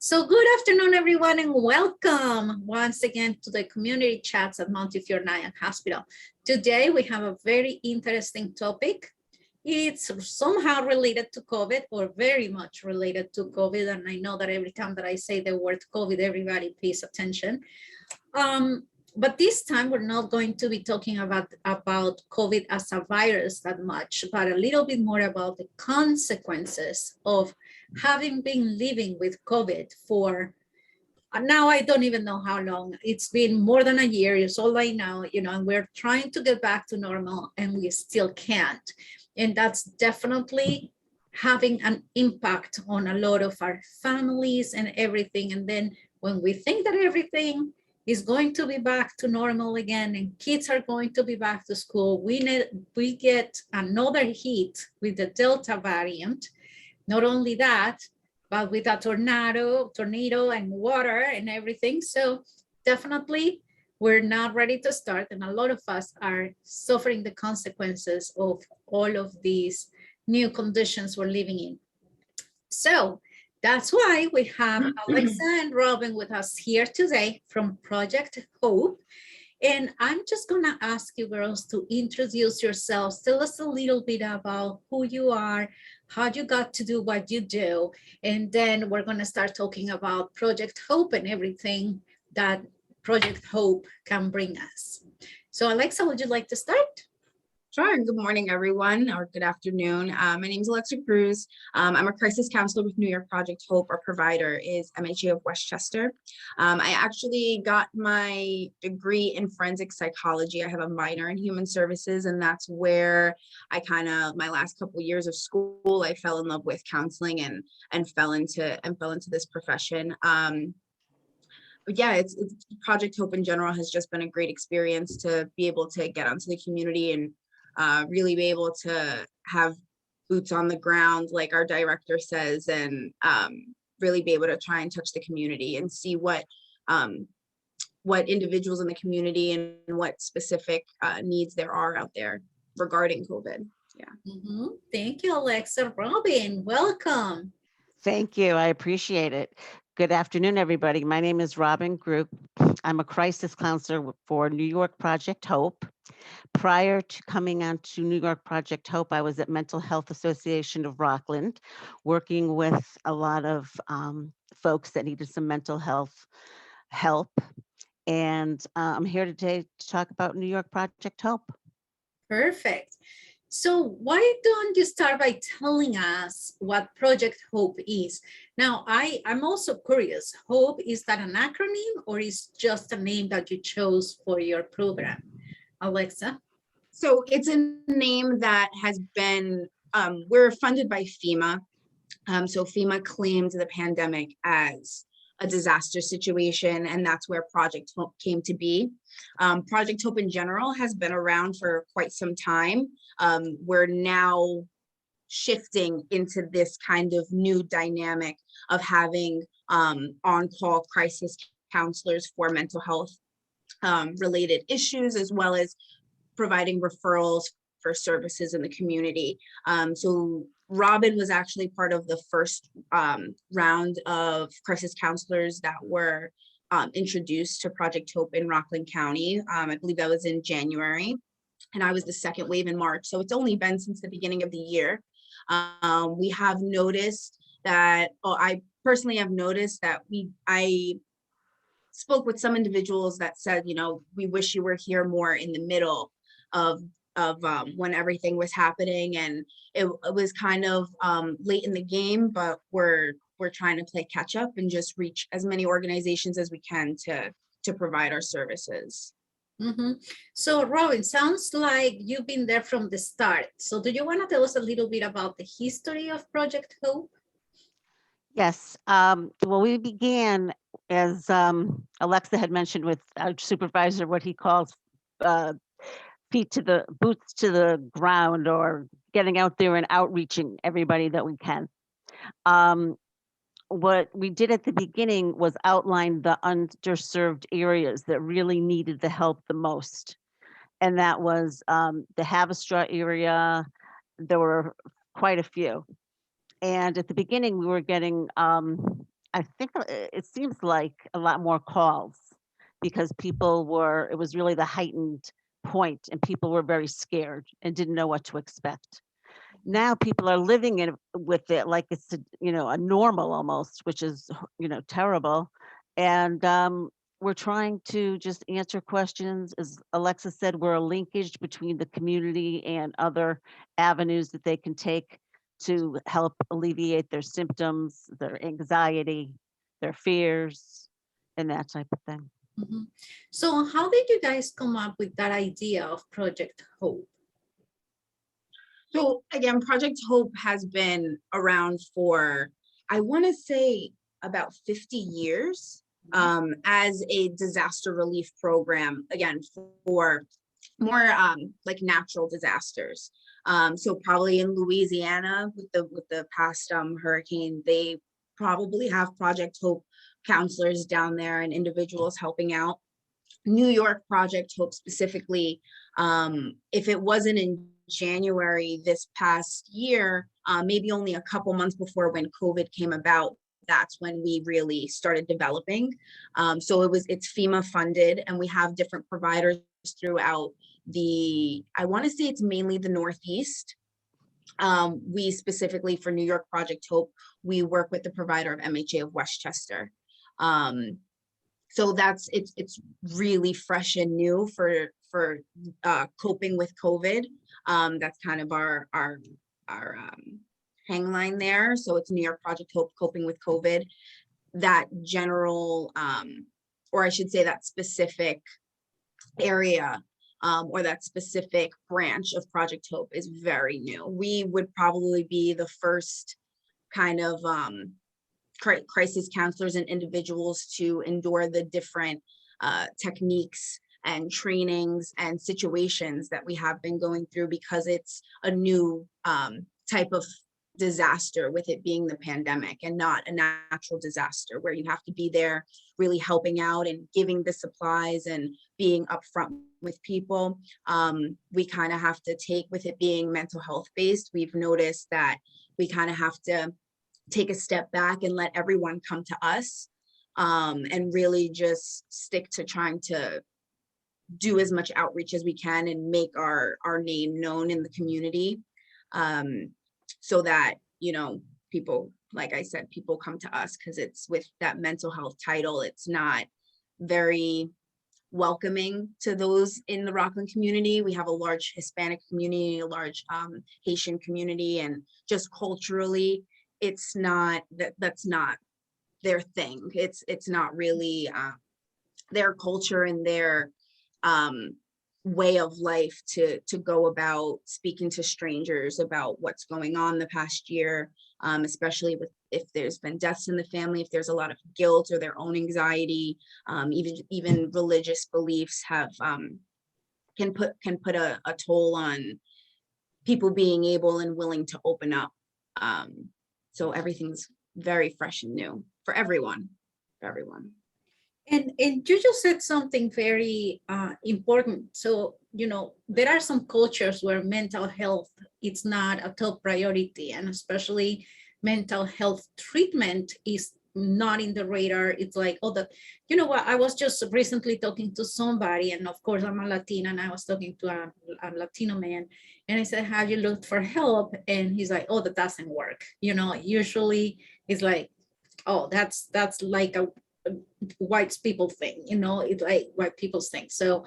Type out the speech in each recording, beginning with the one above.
So good afternoon, everyone, and welcome once again to the community chats at Montefiore Nyack Hospital. Today, we have a very interesting topic. It's somehow related to COVID or very much related to COVID. And I know that every time that I say the word COVID, everybody pays attention. But this time we're not going to be talking about COVID as a virus that much, but a little bit more about the consequences of having been living with COVID for now, I don't even know how long. It's been more than a year, is all I know, and we're trying to get back to normal and we still can't. And that's definitely having an impact on a lot of our families and everything. And then when we think that everything is going to be back to normal again and kids are going to be back to school, we get another hit with the Delta variant. Not only that, but with a tornado and water and everything. So definitely we're not ready to start. And a lot of us are suffering the consequences of all of these new conditions we're living in. So that's why we have Alexa and Robin with us here today from Project Hope. And I'm just gonna ask you girls to introduce yourselves. Tell us a little bit about who you are, how you got to do what you do. And then we're gonna start talking about Project Hope and everything that Project Hope can bring us. So Alexa, would you like to start? Sure. Good morning, everyone, or good afternoon. My name is Alexa Cruz. I'm a crisis counselor with New York Project Hope. Our provider is MHA of Westchester. I actually got my degree in forensic psychology. I have a minor in human services, and that's where I my last couple of years of school, I fell in love with counseling and fell into this profession. But yeah, it's Project Hope in general has just been a great experience to be able to get onto the community and really be able to have boots on the ground, like our director says, and really be able to try and touch the community and see what individuals in the community and what specific needs there are out there regarding COVID. Yeah. Thank you, Alexa. Robin, welcome. Thank you. I appreciate it. Good afternoon, everybody. My name is Robin Group. I'm a crisis counselor for New York Project Hope. Prior to coming on to New York Project Hope, I was at Mental Health Association of Rockland, working with a lot of folks that needed some mental health help. And I'm here today to talk about New York Project Hope. Perfect. So why don't you start by telling us what Project Hope is? Now, I'm also curious, Hope, is that an acronym or is just a name that you chose for your program? Alexa? So it's a name that has been, we're funded by FEMA. So FEMA claimed the pandemic as a disaster situation, and that's where Project Hope came to be. Project Hope in general has been around for quite some time. We're now shifting into this kind of new dynamic of having on-call crisis counselors for mental health related issues, as well as providing referrals for services in the community. So Robin was actually part of the first round of crisis counselors that were introduced to Project Hope in Rockland County. I believe that was in January, and I was the second wave in March. So it's only been since the beginning of the year. We have noticed that, I personally have noticed that I spoke with some individuals that said, we wish you were here more in the middle of when everything was happening, and it was kind of late in the game, but we're trying to play catch up and just reach as many organizations as we can to provide our services. So Robin, sounds like you've been there from the start. So do you want to tell us a little bit about the history of Project Hope? Yes. Well, we began, as Alexa had mentioned, with our supervisor, what he calls boots to the ground, or getting out there and outreaching everybody that we can. What we did at the beginning was outline the underserved areas that really needed the help the most. And that was the Haverstraw area. There were quite a few. And at the beginning, we were getting I think it seems like a lot more calls because it was really the heightened point and people were very scared and didn't know what to expect. Now people are living with it like it's a normal almost, which is terrible. And we're trying to just answer questions. As Alexa said, we're a linkage between the community and other avenues that they can take to help alleviate their symptoms, their anxiety, their fears, and that type of thing. Mhm. So how did you guys come up with that idea of Project Hope? So again, Project Hope has been around for, I want to say, about 50 years as a disaster relief program, again, for more like natural disasters. So probably in Louisiana with the past hurricane, they probably have Project Hope counselors down there and individuals helping out. New York Project Hope specifically, if it wasn't in January this past year, maybe only a couple months before when COVID came about, that's when we really started developing. So it's FEMA funded, and we have different providers throughout I want to say it's mainly the Northeast. We specifically for New York Project Hope, we work with the provider of MHA of Westchester. So it's really fresh and new for coping with COVID. That's kind of our hangline there. So it's New York Project Hope coping with COVID. That general, or I should say that specific area or that specific branch of Project Hope is very new. We would probably be the first kind of crisis counselors and individuals to endure the different techniques and trainings and situations that we have been going through, because it's a new type of disaster, with it being the pandemic and not a natural disaster where you have to be there really helping out and giving the supplies and being upfront with people. We kind of have to take, with it being mental health based, we've noticed that we kind of have to take a step back and let everyone come to us and really just stick to trying to do as much outreach as we can and make our name known in the community, so that, people, like I said, people come to us, because it's with that mental health title, it's not very welcoming to those in the Rockland community. We have a large Hispanic community, a large Haitian community, and just culturally, it's not that's not their thing. It's not really their culture and their way of life to go about speaking to strangers about what's going on the past year, especially if there's been deaths in the family, if there's a lot of guilt or their own anxiety, even religious beliefs have can put a toll on people being able and willing to open up. So everything's very fresh and new for everyone. And you just said something very important. So, there are some cultures where mental health, it's not a top priority, and especially mental health treatment is not in the radar. It's like, what, I was just recently talking to somebody, and of course I'm a Latina, and I was talking to a Latino man, and I said, have you looked for help? And he's like, oh, that doesn't work. Usually it's like, oh, that's like a white people thing, it's like white people's thing. So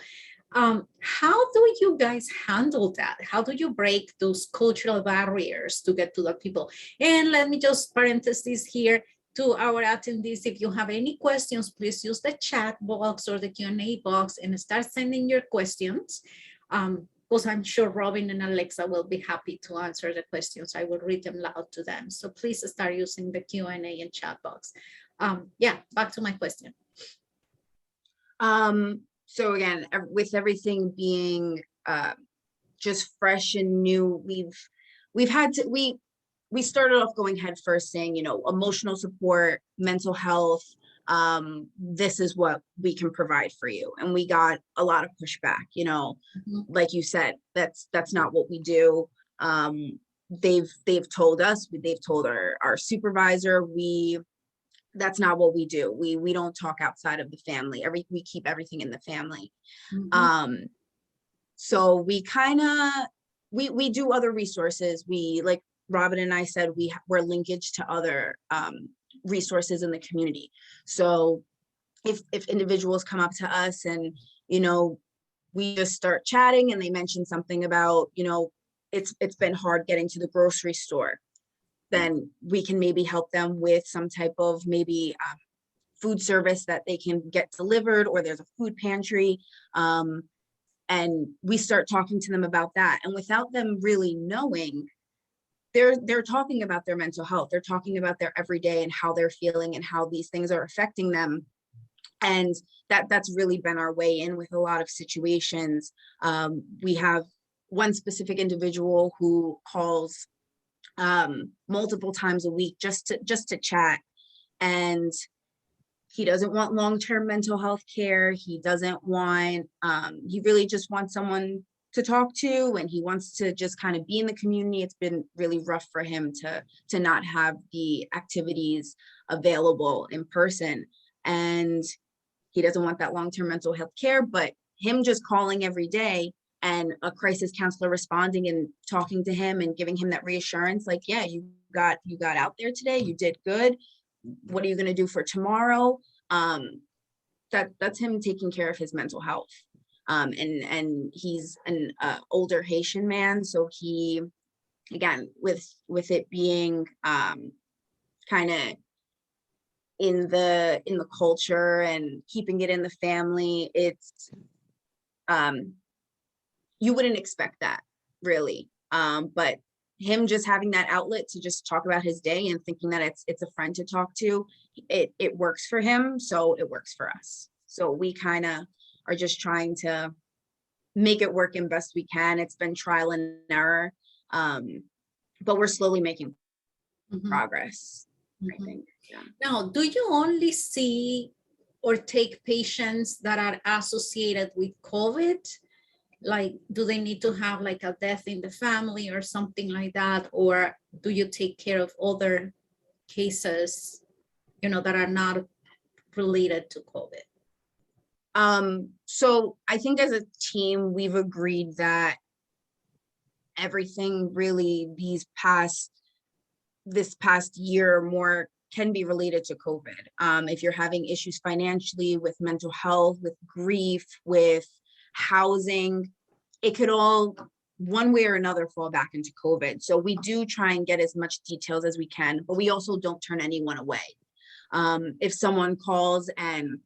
how do you guys handle that? How do you break those cultural barriers to get to the people? And let me just parenthesis here to our attendees, if you have any questions, please use the chat box or the Q&A box and start sending your questions, because I'm sure Robin and Alexa will be happy to answer the questions. I will read them loud to them. So please start using the Q&A and chat box. Yeah, back to my question. So again, with everything being just fresh and new, we started off going head first saying, emotional support, mental health, this is what we can provide for you. And we got a lot of pushback, like you said, that's not what we do. They've told us, they've told our supervisor, we that's not what we do. We don't talk outside of the family. We keep everything in the family. Mhm. So we kind of, we do other resources. We, like Robin and I said, we're linkage to other resources in the community. So if individuals come up to us and, you know, we just start chatting and they mention something about, you know, it's been hard getting to the grocery store, then we can maybe help them with some type of maybe food service that they can get delivered, or there's a food pantry. And we start talking to them about that. And without them really knowing, they're talking about their mental health. They're talking about their everyday and how they're feeling and how these things are affecting them. And that's really been our way in with a lot of situations. We have one specific individual who calls multiple times a week just to chat, and he doesn't want long-term mental health care. He doesn't want, he really just wants someone to talk to, and he wants to just kind of be in the community. It's been really rough for him to not have the activities available in person, and he doesn't want that long-term mental health care. But him just calling every day and a crisis counselor responding and talking to him and giving him that reassurance, like, yeah, you got out there today, you did good, what are you going to do for tomorrow? That's him taking care of his mental health. And he's an older Haitian man, so he, again, with it being kind of in the culture and keeping it in the family, it's you wouldn't expect that, really. But him just having that outlet to just talk about his day and thinking that it's a friend to talk to, it works for him, so it works for us. So we kind of are just trying to make it work in best we can. It's been trial and error, but we're slowly making progress, I think. Yeah. Now, do you only see or take patients that are associated with COVID? Like, do they need to have like a death in the family or something like that? Or do you take care of other cases, you know, that are not related to COVID? So I think as a team, we've agreed that everything really this past year or more can be related to COVID. If you're having issues financially, with mental health, with grief, with housing, it could all one way or another fall back into COVID. So we do try and get as much details as we can, but we also don't turn anyone away. If someone calls and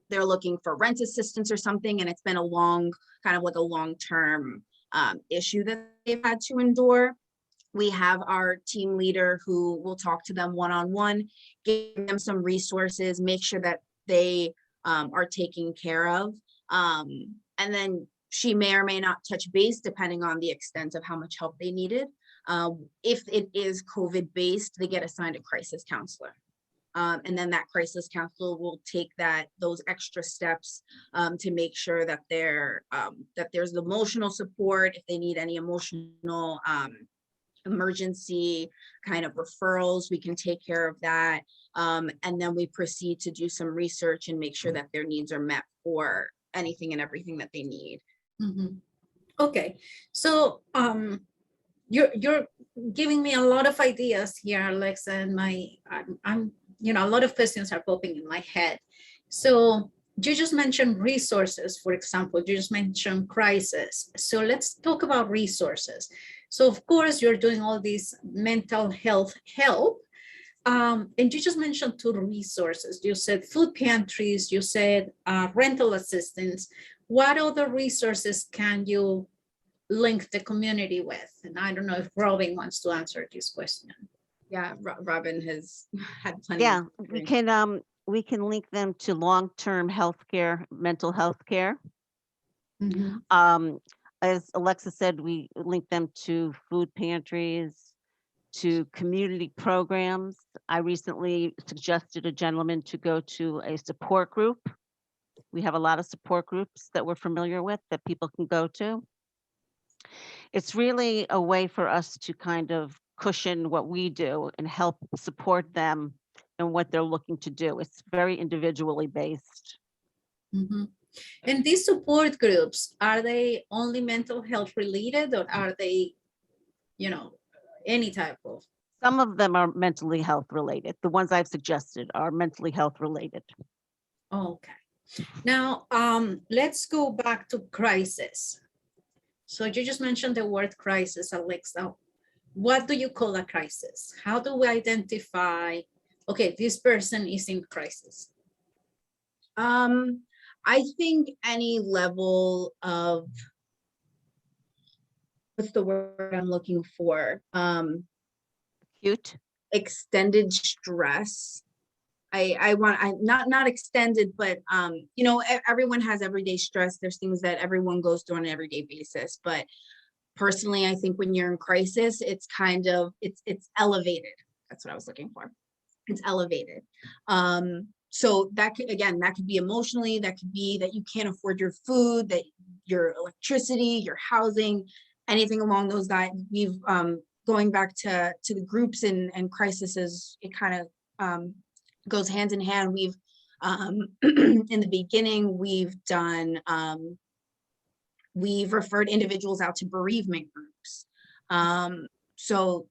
they're looking for rent assistance or something, and it's been a long-term issue that they've had to endure, we have our team leader who will talk to them one-on-one, give them some resources, make sure that they are taken care of. And then she may or may not touch base depending on the extent of how much help they needed. If it is COVID-based, they get assigned a crisis counselor. And then that crisis counselor will take those extra steps to make sure that that there's emotional support. If they need any emotional emergency kind of referrals, we can take care of that. And then we proceed to do some research and make sure that their needs are met for anything and everything that they need. Okay, so you're giving me a lot of ideas here, Alexa, and I'm a lot of questions are popping in my head. So you just mentioned resources, for example, you just mentioned crisis. So let's talk about resources. So of course you're doing all this mental health help, and you just mentioned two resources. You said food pantries, you said rental assistance. What other resources can you link the community with? And I don't know if Robin wants to answer this question. Yeah, Robin has had plenty. Yeah, we can link them to long-term healthcare, mental health care. As Alexa said, we link them to food pantries, to community programs. I recently suggested a gentleman to go to a support group. We have a lot of support groups that we're familiar with that people can go to. It's really a way for us to kind of cushion what we do and help support them and what they're looking to do. It's very individually based. Mhm. And these support groups, are they only mental health related, or are they, any type of? Some of them are mentally health related. The ones I've suggested are mentally health related. Okay. Now, let's go back to crisis. So you just mentioned the word crisis, Alexa. What do you call a crisis? How do we identify, okay, this person is in crisis? I think any level of, what's the word I'm looking for? Cute. Extended stress. I not extended, but everyone has everyday stress. There's things that everyone goes through on an everyday basis. But personally, I think when you're in crisis, it's kind of, it's elevated. That's what I was looking for. It's elevated. So that could, again, that could be emotionally, that could be that you can't afford your food, that your electricity, your housing, anything along those lines. We've going back to the groups and crises, it kind of goes hand in hand. We've in the beginning, we've done we've referred individuals out to bereavement groups. So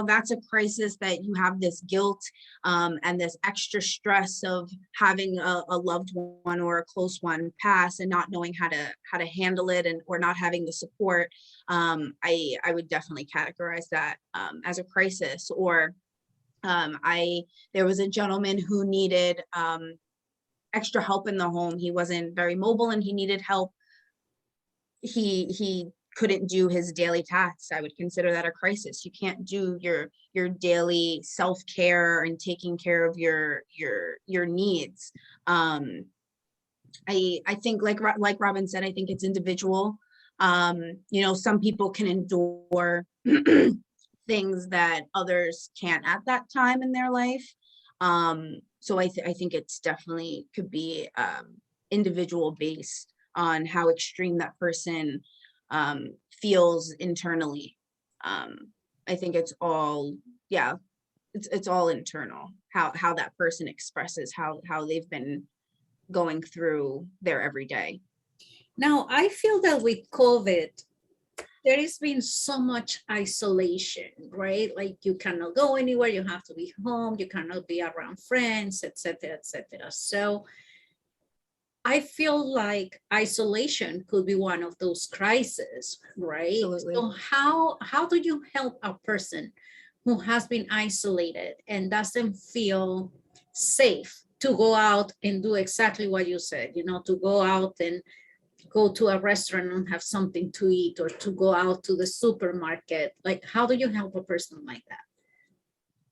that's a crisis, that you have this guilt and this extra stress of having a loved one or a close one pass and not knowing how to handle it, and or not having the support. I would definitely categorize that as a crisis. Or there was a gentleman who needed extra help in the home. He wasn't very mobile and he needed help. He couldn't do his daily tasks. I would consider that a crisis. You can't do your daily self-care and taking care of your needs. I think like Robin said, I think it's individual. Some people can endure things that others can't at that time in their life. So I think it's definitely could be individual based on how extreme that person feels internally. I think it's all, it's all internal, how that person expresses how they've been going through their everyday. Now, I feel that with COVID, there has been so much isolation, right? Like you cannot go anywhere, you have to be home, you cannot be around friends, etc., etc. So I feel like isolation could be one of those crises, right? Absolutely. So how do you help a person who has been isolated and doesn't feel safe to go out and do exactly what you said, to go out and go to a restaurant and have something to eat, or to go out to the supermarket? Like, how do you help a person like that?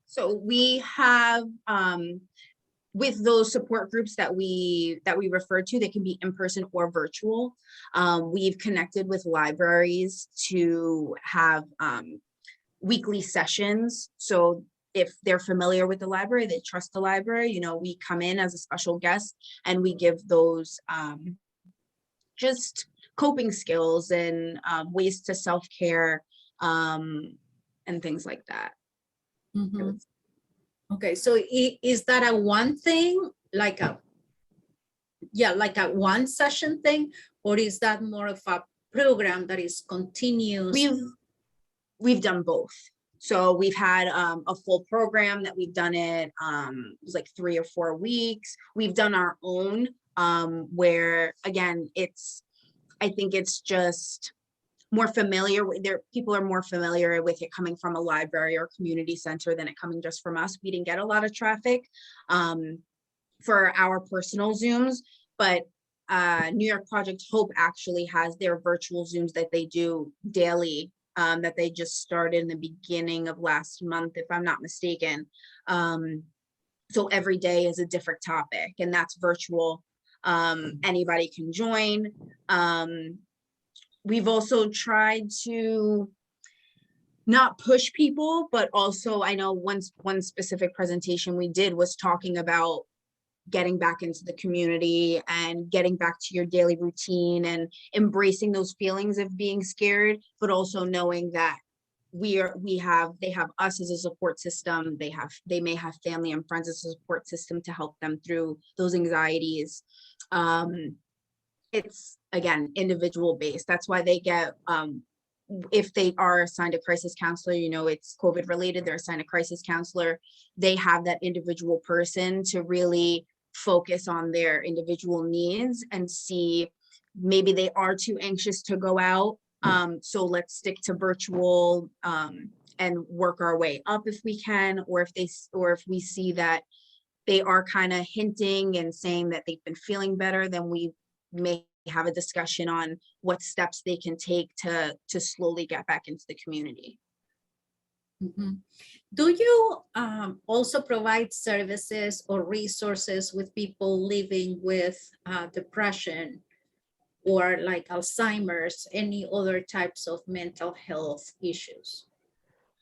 So we have with those support groups that we refer to, they can be in person or virtual. We've connected with libraries to have weekly sessions. So if they're familiar with the library, they trust the library, we come in as a special guest and we give those just coping skills and ways to self-care and things like that. Mhm. Okay, so is that a one thing, like a one session thing, or is that more of a program that is continuous? We've done both. So we've had a full program that we've done it was like 3 or 4 weeks. We've done our own where, again, I think it's just more familiar with people are more familiar with it coming from a library or community center than it coming just from us. We didn't get a lot of traffic for our personal Zooms, but New York Project Hope actually has their virtual Zooms that they do daily, that they just started in the beginning of last month, if I'm not mistaken. So every day is a different topic, and that's virtual. Anybody can join. We've also tried to not push people, but also I know one specific presentation we did was talking about getting back into the community and getting back to your daily routine and embracing those feelings of being scared, but also knowing that they have us as a support system. They may have family and friends as a support system to help them through those anxieties. It's again individual based. That's why they get if they are assigned a crisis counselor, it's COVID related, they're assigned a crisis counselor. They have that individual person to really focus on their individual needs and see maybe they are too anxious to go out. So let's stick to virtual and work our way up if we can, or if we see that they are kind of hinting and saying that they've been feeling better, then we may have a discussion on what steps they can take to slowly get back into the community. Mhm. Do you also provide services or resources with people living with depression or like Alzheimer's, any other types of mental health issues?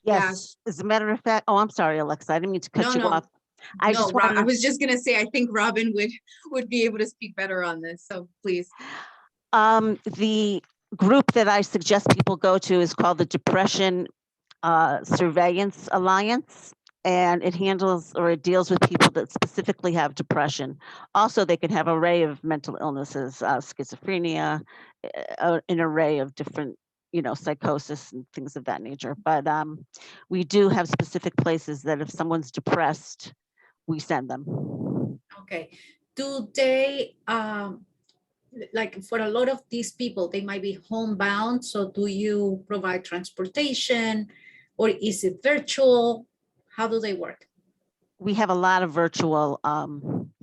Yes, as a matter of fact, oh, I'm sorry, Alexa, I didn't mean to cut you off. I was just gonna say, I think Robin would be able to speak better on this, so please. The group that I suggest people go to is called the Depression Surveillance Alliance, and it deals with people that specifically have depression. Also, they can have an array of mental illnesses, schizophrenia, an array of different, psychosis and things of that nature. But we do have specific places that if someone's depressed, we send them. Okay. Do they, like for a lot of these people, they might be homebound. So do you provide transportation or is it virtual? How do they work? We have a lot of virtual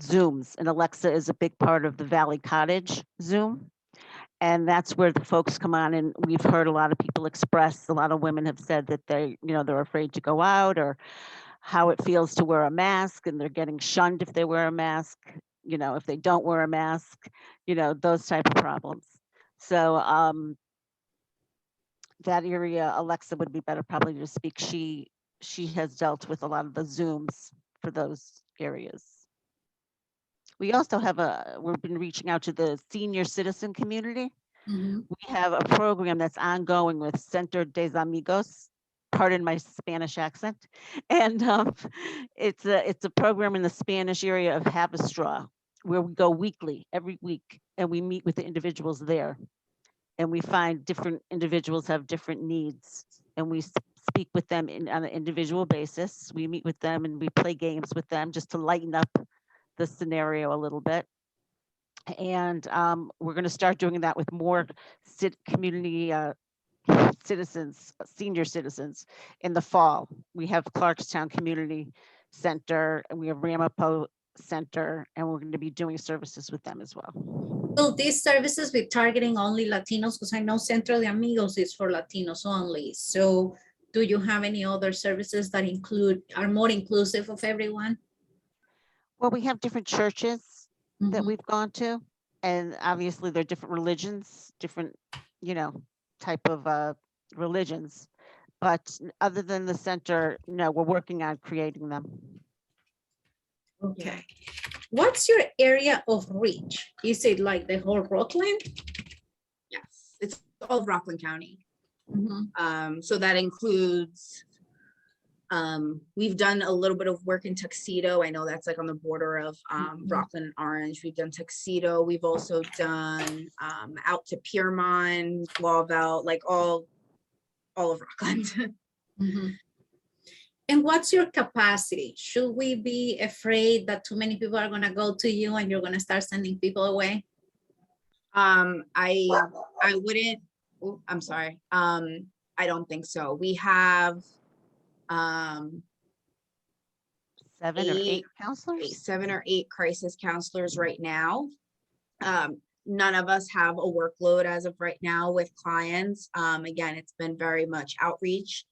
Zooms, and Alexa is a big part of the Valley Cottage Zoom. And that's where the folks come on, and we've heard a lot of people express, a lot of women have said that they're afraid to go out, or how it feels to wear a mask, and they're getting shunned if they wear a mask, if they don't wear a mask, those type of problems. So that area, Alexa would be better probably to speak. She has dealt with a lot of the Zooms for those areas. We also have we've been reaching out to the senior citizen community. Mhm. We have a program that's ongoing with Centro de Amigos, pardon my Spanish accent. And it's a program in the Spanish area of Have a Straw, where we go weekly, every week, and we meet with the individuals there. And we find different individuals have different needs, and we speak with them on an individual basis. We meet with them and we play games with them just to lighten up the scenario a little bit. And we're going to start doing that with more community citizens, senior citizens in the fall. We have Clarkstown Community Center and we have Ramapo Center, and we're going to be doing services with them as well. Will these services be targeting only Latinos? Because I know Centro de Amigos is for Latinos only. So do you have any other services that are more inclusive of everyone? Well, we have different churches that Mhm. we've gone to, and obviously they're different religions, different, type of religions. But other than the center, no, we're working on creating them. Okay. What's your area of reach? Is it like the whole Rockland? Yes, it's all of Rockland County. Mhm. So that includes, we've done a little bit of work in Tuxedo. I know that's like on the border of Rockland and Orange. We've done Tuxedo. We've also done out to Piermont, Lawville, like all of Rockland. Mhm. And what's your capacity? Should we be afraid that too many people are going to go to you and you're going to start sending people away? I wouldn't, I'm sorry. I don't think so. We have 7 or 8 counselors? 7 or 8 crisis counselors right now. None of us have a workload as of right now with clients. Again, it's been very much outreach.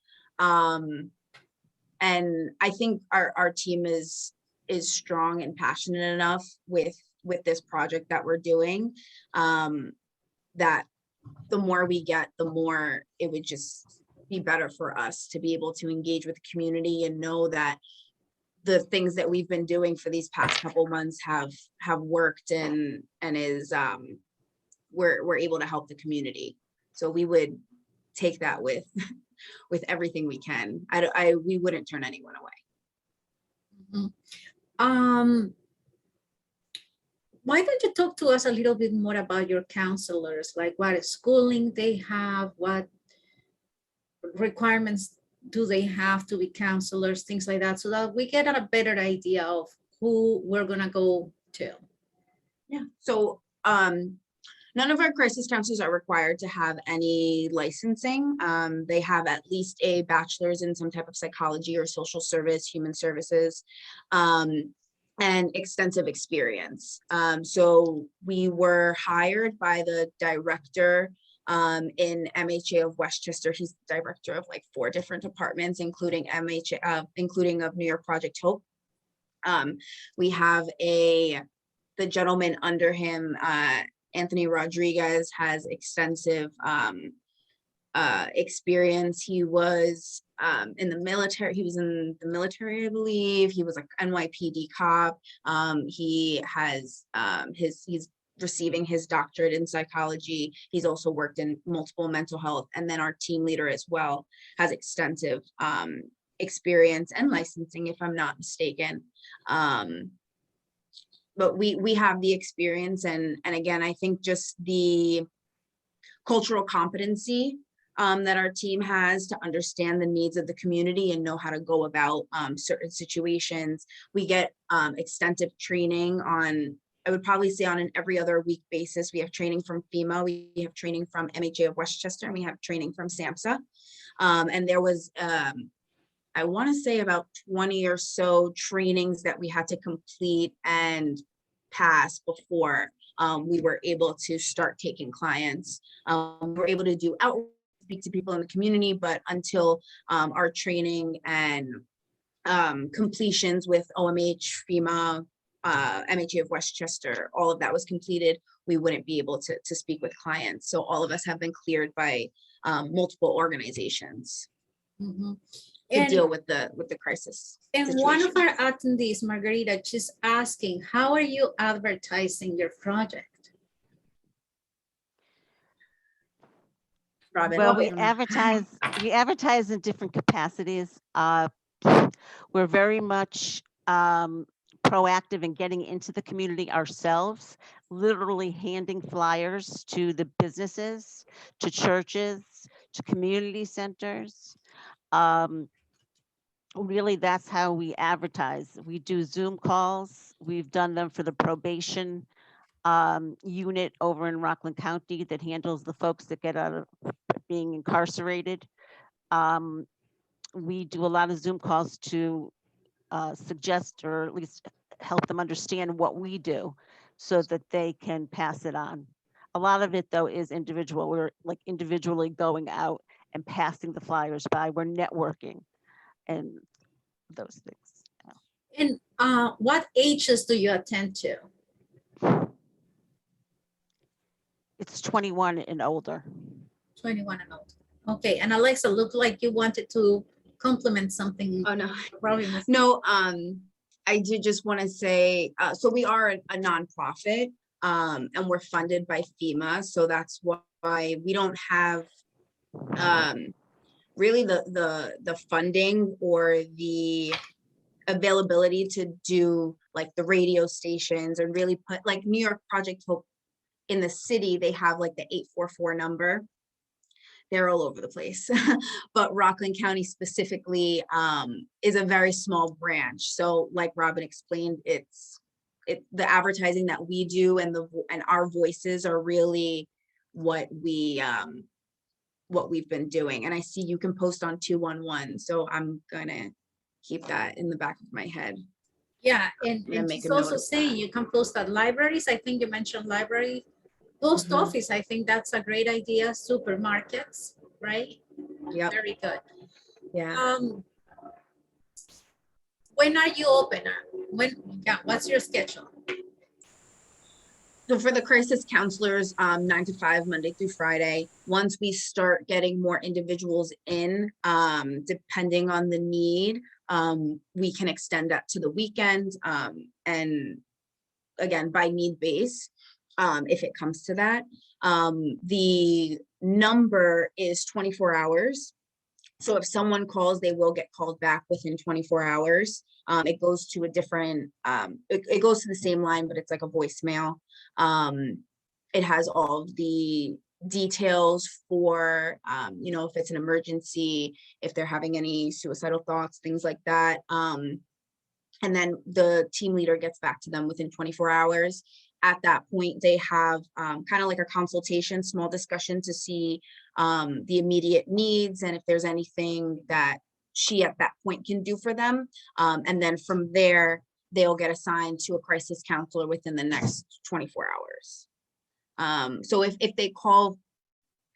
And I think our team is strong and passionate enough with this project that we're doing, that the more we get, the more it would just be better for us to be able to engage with the community and know that the things that we've been doing for these past couple months have worked and is we're able to help the community. So we would take that with with everything we can. We wouldn't turn anyone away. Mhm. Why don't you talk to us a little bit more about your counselors, like what schooling they have, what requirements do they have to be counselors, things like that, so that we get a better idea of who we're gonna go to. Yeah. So none of our crisis counselors are required to have any licensing. They have at least a bachelor's in some type of psychology or social service, human services, and extensive experience. So we were hired by the director in MHA of Westchester. He's the director of like 4 different departments, including MHA, including of New York Project Hope. We have the gentleman under him, Anthony Rodriguez, has extensive experience. He was in the military. He was in the military, I believe. He was like NYPD cop. He has he's receiving his doctorate in psychology. He's also worked in multiple mental health. And then our team leader as well has extensive experience and licensing, if I'm not mistaken. But we have the experience, and again, I think just the cultural competency that our team has to understand the needs of the community and know how to go about certain situations. We get extensive training on, I would probably say on an every other week basis. We have training from FEMA, we have training from MHA of Westchester, and we have training from SAMHSA. And there was, I want to say about 20 or so trainings that we had to complete and pass before we were able to start taking clients. We were able to do outreach, speak to people in the community, but until our training and completions with OMH, FEMA, MHA of Westchester, all of that was completed, we wouldn't be able to speak with clients. So all of us have been cleared by multiple organizations. Mm-hmm. To deal with the crisis. And situation. One of our attendees, Margarita, she's asking, how are you advertising your project? Robin, well, we advertise in different capacities. We're very much proactive in getting into the community ourselves, literally handing flyers to the businesses, to churches, to community centers. Really, that's how we advertise. We do Zoom calls. We've done them for the probation unit over in Rockland County that handles the folks that get out of being incarcerated. We do a lot of Zoom calls to suggest or at least help them understand what we do so that they can pass it on. A lot of it, though, is individual. We're like individually going out and passing the flyers by. We're networking and those things. Yeah. And what ages do you attend to? It's 21 and older. 21 and older. Okay, and Alexa, looked like you wanted to compliment something. Oh, no. Probably no, I did just want to say, so we are a nonprofit, and we're funded by FEMA. So that's why we don't have really the funding or the availability to do like the radio stations and really put like New York Project Hope in the city. They have like the 844 number. They're all over the place, but Rockland County specifically is a very small branch. So like Robin explained, the advertising that we do and our voices are really what we've been doing. And I see you can post on 211. So I'm gonna keep that in the back of my head. Yeah, and she's also saying you can post at libraries. I think you mentioned library. Post office, I think that's a great idea. Supermarkets, right? Yeah. Very good. Yeah. When are you open? What's your schedule? So for the crisis counselors, 9 to 5, Monday through Friday. Once we start getting more individuals in, depending on the need, we can extend that to the weekend. And again, by need base, if it comes to that. The number is 24 hours. So if someone calls, they will get called back within 24 hours. It goes to a different, it goes to the same line, but it's like a voicemail. It has all of the details for, you know, if it's an emergency, if they're having any suicidal thoughts, things like that. And then the team leader gets back to them within 24 hours. At that point, they have kind of like a consultation, small discussion to see the immediate needs and if there's anything that she at that point can do for them. And then from there, they'll get assigned to a crisis counselor within the next 24 hours. So if they call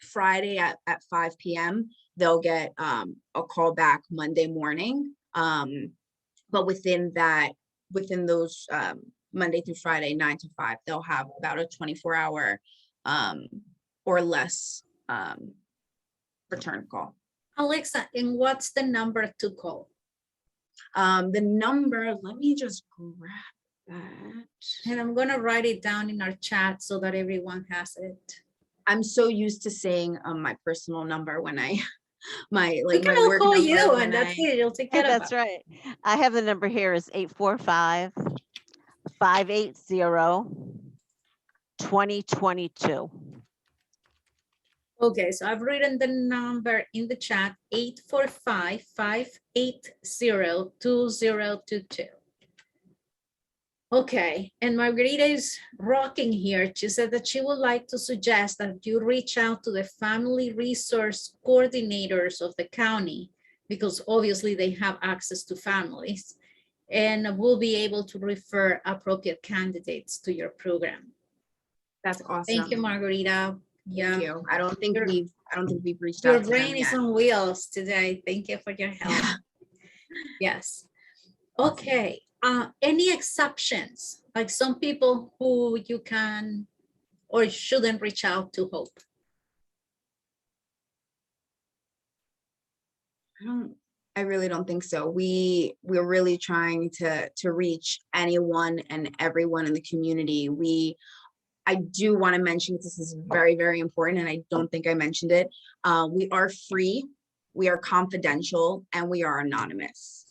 Friday at 5 p.m., they'll get a call back Monday morning. But within those Monday through Friday, 9 to 5, they'll have about a 24-hour or less return call. Alexa, and what's the number to call? The number, let me just grab that. And I'm gonna write it down in our chat so that everyone has it. I'm so used to saying my personal number when I my We can my all work call number you when and that's I- it, you'll take care of That's it. right. I have the number here is 845-580-2022. Okay, so I've written the number in the chat, 845-580-2022. Okay, and Margarita is rocking here. She said that she would like to suggest that you reach out to the family resource coordinators of the county, because obviously they have access to families, and will be able to refer appropriate candidates to your program. That's awesome. Thank you, Margarita. Yeah. Thank you. I don't think Your- we've reached Your out to them brain is yet. on wheels today. Thank you for your help. Yes. Okay. Any exceptions? Like some people who you can or shouldn't reach out to Hope? I really don't think so. We're really trying to reach anyone and everyone in the community. I do want to mention, this is very, very important, and I don't think I mentioned it. We are free, we are confidential, and we are anonymous.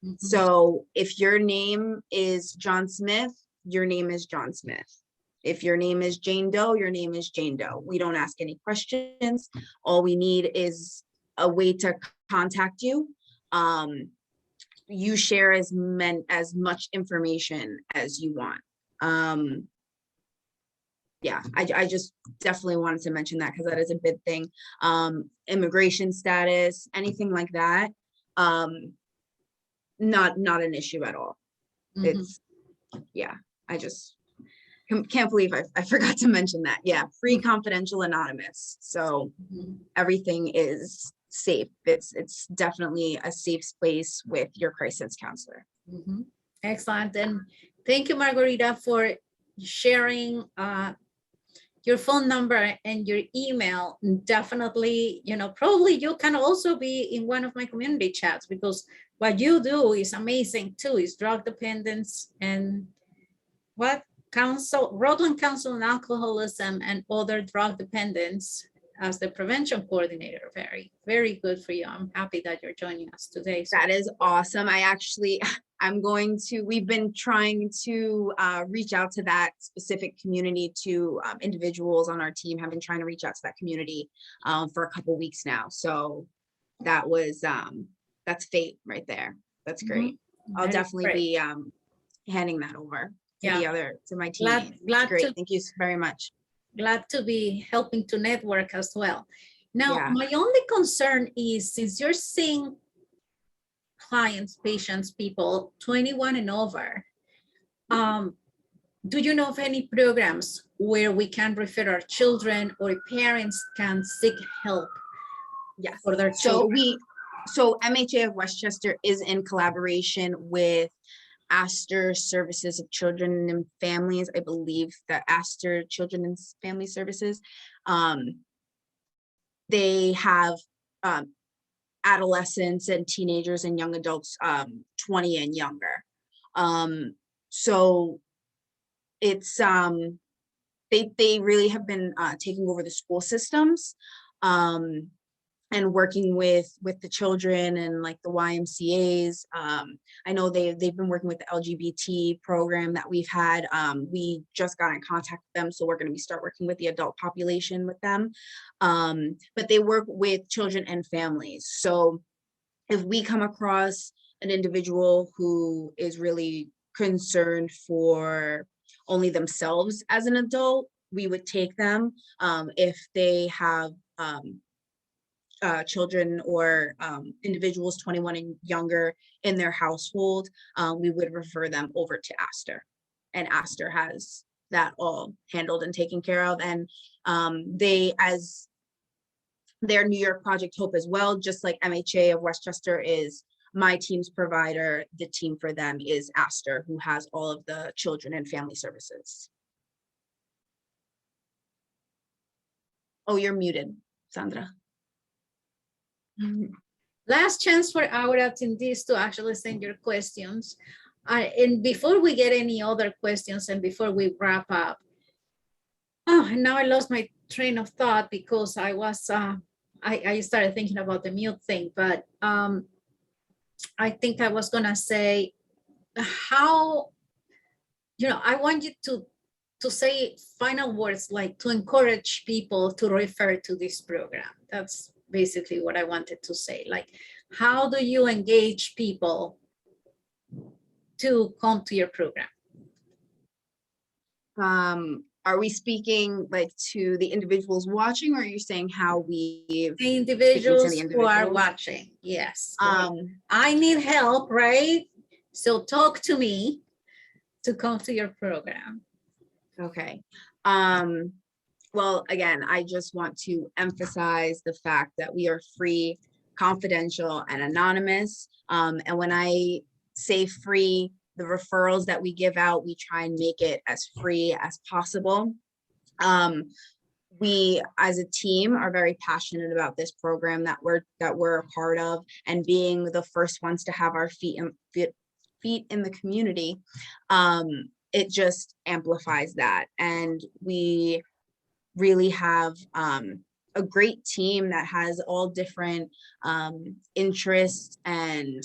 Mhm. So if your name is John Smith, your name is John Smith. If your name is Jane Doe, your name is Jane Doe. We don't ask any questions. All we need is a way to contact you. You share as much information as you want. Yeah, I just definitely wanted to mention that because that is a big thing. Immigration status, anything like that. Not an issue at all. Mhm. It's, yeah, I just can't believe I forgot to mention that. Yeah, free, confidential, anonymous. So Mhm. everything is safe. It's definitely a safe space with your crisis counselor. Mhm. Excellent. And thank you, Margarita, for sharing your phone number and your email. Definitely, you know, probably you can also be in one of my community chats, because what you do is amazing too, is drug dependence and Rockland Council on Alcoholism and Other Drug Dependence as the prevention coordinator. Very, very good for you. I'm happy that you're joining us today. So That is awesome. We've been trying to reach out to that specific community, to individuals on our team have been trying to reach out to that community for a couple weeks now. So that was, that's fate right there. That's great. I'll That is definitely great. be handing that over to to my teammates. Glad Great. to- Thank you very much. Glad to be helping to network as well. Now, Yeah. my only concern is, since you're seeing clients, patients, people 21 and over, do you know of any programs where we can refer our children or parents can seek help Yes. for their So children? so MHA of Westchester is in collaboration with Astor Services of Children and Families. I believe that Astor Children and Family Services, they have adolescents and teenagers and young adults 20 and younger. So it's they really have been taking over the school systems. and working with the children and like the YMCAs. I know they've been working with the LGBT program that we've had. We just got in contact with them, so we're going to start working with the adult population with them. But they work with children and families. So if we come across an individual who is really concerned for only themselves as an adult, we would take them. If they have children or individuals 21 and younger in their household, we would refer them over to Astor, and Astor has that all handled and taken care of. And they, as their New York Project Hope as well, just like MHA of Westchester is my team's provider, the team for them is Astor, who has all of the children and family services. Oh, you're muted, Sandra. Last chance for our attendees to actually send your questions. And before we get any other questions and before we wrap up, oh, and now I lost my train of thought because I was, I started thinking about the mute thing, but I think I was gonna say how, I want you to say final words, like to encourage people to refer to this program. That's basically what I wanted to say. Like, how do you engage people to come to your program? Are we speaking like to the individuals watching, or are you saying how we? The individuals who are watching, yes. I need help, right? So talk to me to come to your program. Okay. Well, again, I just want to emphasize the fact that we are free, confidential, and anonymous. And when I say free, the referrals that we give out, we try and make it as free as possible. We, as a team, are very passionate about this program that we're a part of, and being the first ones to have our feet in the community. It just amplifies that, and we really have a great team that has all different interests and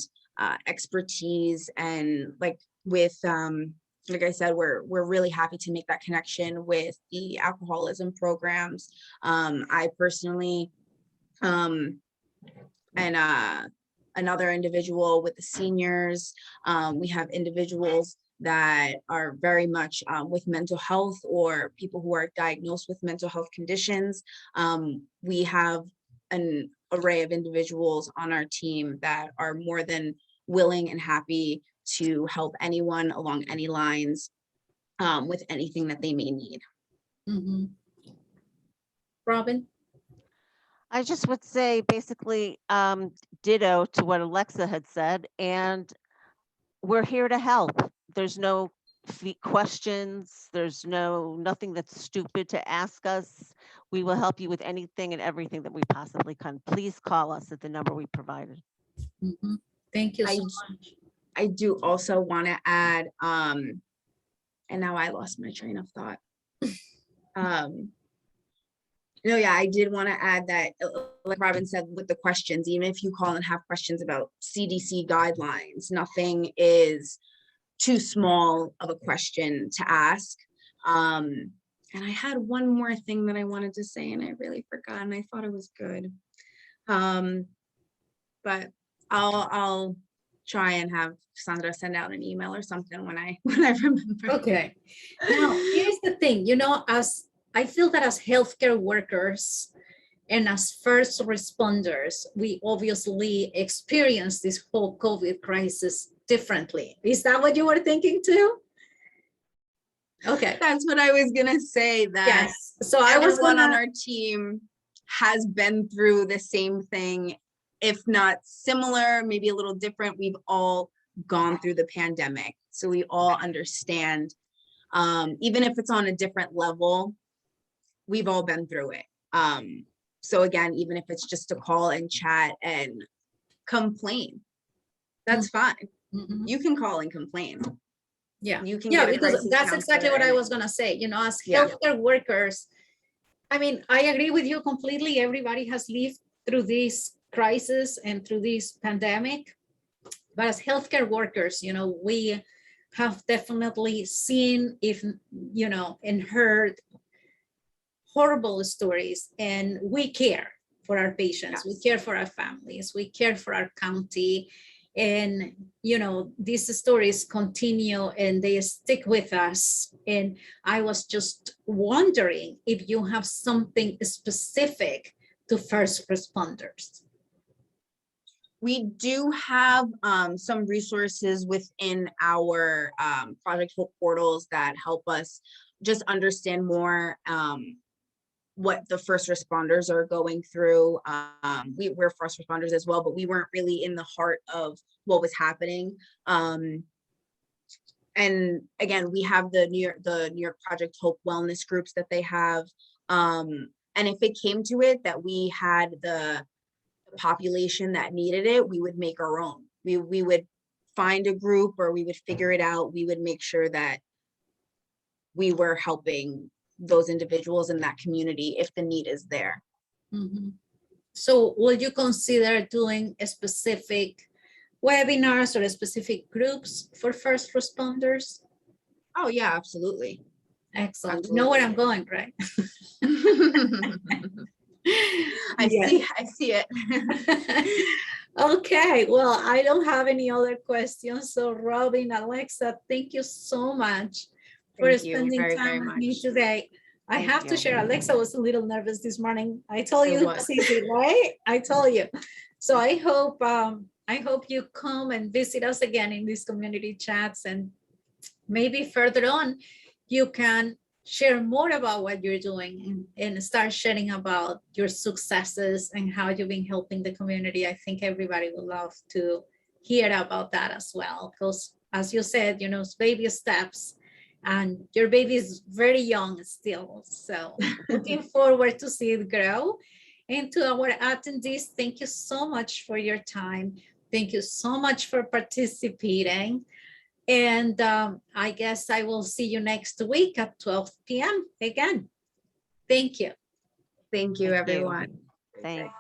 expertise, and like I said, we're really happy to make that connection with the alcoholism programs. I personally and another individual with the seniors. We have individuals that are very much with mental health, or people who are diagnosed with mental health conditions. We have an array of individuals on our team that are more than willing and happy to help anyone along any lines with anything that they may need. Mm-hmm. Robin? I just would say basically ditto to what Alexa had said, and we're here to help. There's no questions. There's nothing that's stupid to ask us. We will help you with anything and everything that we possibly can. Please call us at the number we provided. Mm-hmm. Thank you so much. I do also want to add, and now I lost my train of thought. I did want to add that, like Robin said, with the questions, even if you call and have questions about CDC guidelines, nothing is too small of a question to ask. And I had one more thing that I wanted to say, and I really forgot, and I thought it was good. But I'll try and have Sandra send out an email or something when I remember. Okay. Now, here's the thing, as I feel that as healthcare workers and as first responders, we obviously experience this whole COVID crisis differently. Is that what you were thinking too? Okay. That's what I was gonna say, that yes. So everyone on our team has been through the same thing, if not similar, maybe a little different. We've all gone through the pandemic, so we all understand, even if it's on a different level, we've all been through it. So again, even if it's just to call and chat and complain, that's fine. Mm-hmm. You can call and complain. Yeah, you can because that's exactly what I was gonna say. As healthcare workers, I mean, I agree with you completely. Everybody has lived through this crisis and through this pandemic. But as healthcare workers, we have definitely seen, if and heard horrible stories, and we care for our patients. Yes. We care for our families. We care for our county. And, these stories continue and they stick with us. And I was just wondering if you have something specific to first responders. We do have some resources within our Project Hope portals that help us just understand more what the first responders are going through. We're first responders as well, but we weren't really in the heart of what was happening. And again, we have the New York Project Hope wellness groups that they have. And if it came to it that we had the population that needed it, we would make our own. We would find a group, or we would figure it out. We would make sure that we were helping those individuals in that community if the need is there. Mm-hmm. So would you consider doing a specific webinars or a specific groups for first responders? Oh yeah, absolutely. Excellent. Absolutely. You know where I'm going, right? I see it. Okay, well, I don't have any other questions. So Robin, Alexa, thank you so much for spending time with me today. I have to share, Alexa was a little nervous this morning. I told you, Cece, right? I told you. So I hope you come and visit us again in these community chats, and maybe further on, you can share more about what you're doing and start sharing about your successes and how you've been helping the community. I think everybody would love to hear about that as well, because as you said, it's baby steps, and your baby is very young still. So looking forward to see it grow. And to our attendees, thank you so much for your time. Thank you so much for participating. And I guess I will see you next week at 12 p.m. again. Thank you. Thank you, everyone. Thanks.